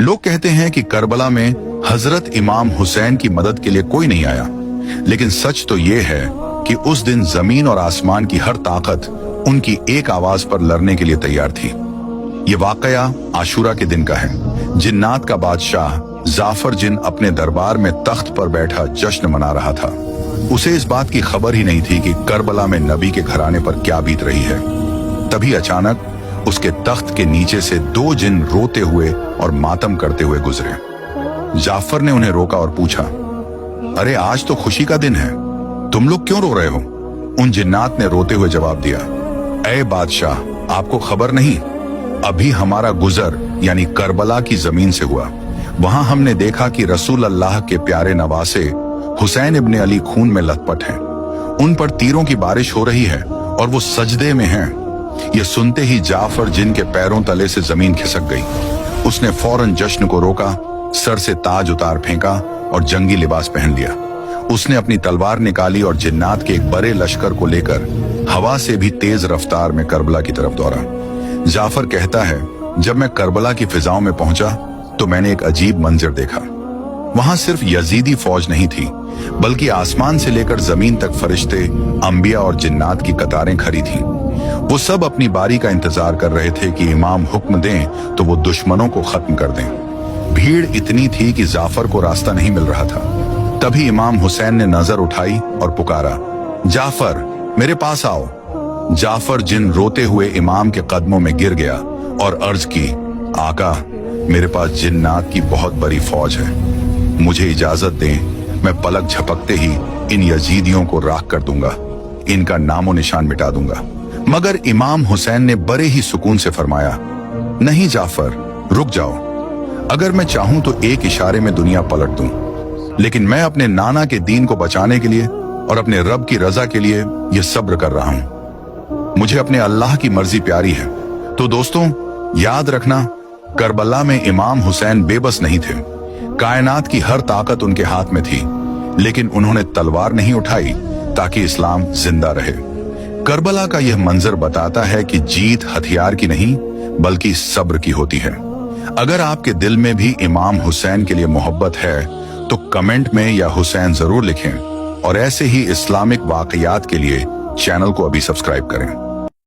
लोग कहते हैं कि करबला में हजरत इमाम हुसैन की मदद के लिए कोई नहीं आया, लेकिन सच तो ये है कि उस दिन जमीन और आसमान की हर ताकत उनकी एक आवाज पर लड़ने के लिए तैयार थी। ये वाकया आशूरा के दिन का है। जिन्नात का बादशाह जाफर जिन अपने दरबार में तख्त पर बैठा जश्न मना रहा था। उसे इस बात की खबर ही नहीं थी कि करबला में नबी के घराने पर क्या बीत रही है। तभी अचानक उसके तख्त के नीचे से दो जिन रोते हुए और मातम करते हुए गुजरे। जाफर ने उन्हें रोका और पूछा, अरे आज तो खुशी का दिन है, तुम लोग क्यों रो रहे हो? उन जिन्नात ने रोते हुए जवाब दिया, ऐ बादशाह, आपको खबर नहीं, अभी हमारा गुजर यानी करबला की जमीन से हुआ। वहां हमने देखा कि रसूल अल्लाह के प्यारे नवासे हुसैन इब्ने अली खून में लथपथ हैं। उन पर तीरों की बारिश हो रही है और वो सजदे में हैं। ये सुनते ही जाफर जिन के पैरों तले से जमीन खिसक गई। उसने फौरन जश्न को रोका, सर से ताज उतार फेंका और जंगी लिबास पहन लिया। उसने अपनी तलवार निकाली और जिन्नात के एक बड़े लश्कर को लेकर हवा से भी तेज रफ्तार में करबला की तरफ दौड़ा। जाफर कहता है, जब मैं करबला की फिजाओं में पहुंचा तो मैंने एक अजीब मंजर देखा। वहां सिर्फ यजीदी फौज नहीं थी, बल्कि आसमान से लेकर जमीन तक फरिश्ते, अंबिया और जिन्नात की कतारें खड़ी थीं। वो सब अपनी बारी का इंतजार कर रहे थे कि इमाम हुक्म दें तो वो दुश्मनों को खत्म कर दें। भीड़ इतनी थी कि जाफर को रास्ता नहीं मिल रहा था। तभी इमाम हुसैन ने नजर उठाई और पुकारा, जाफर मेरे पास आओ। जाफर जिन रोते हुए इमाम के कदमों में गिर गया और अर्ज की, आका मेरे पास जिन्नात की बहुत बड़ी फौज है, मुझे इजाजत दें, मैं पलक झपकते ही इन यजीदियों को राख कर दूंगा, इनका नामो निशान मिटा दूंगा। मगर इमाम हुसैन ने बड़े ही सुकून से फरमाया, नहीं जाफर, रुक जाओ। अगर मैं चाहूं तो एक इशारे में दुनिया पलट दूं, लेकिन मैं अपने नाना के दीन को बचाने के लिए और अपने रब की रजा के लिए ये सब्र कर रहा हूं। मुझे अपने अल्लाह की मर्जी प्यारी है। तो दोस्तों, याद रखना, करबला में इमाम हुसैन बेबस नहीं थे। कायनात की हर ताकत उनके हाथ में थी, लेकिन उन्होंने तलवार नहीं उठाई ताकि इस्लाम जिंदा रहे। करबला का यह मंजर बताता है कि जीत हथियार की नहीं बल्कि सब्र की होती है। अगर आपके दिल में भी इमाम हुसैन के लिए मोहब्बत है तो कमेंट में या हुसैन जरूर लिखें, और ऐसे ही इस्लामिक वाकयात के लिए चैनल को अभी सब्सक्राइब करें।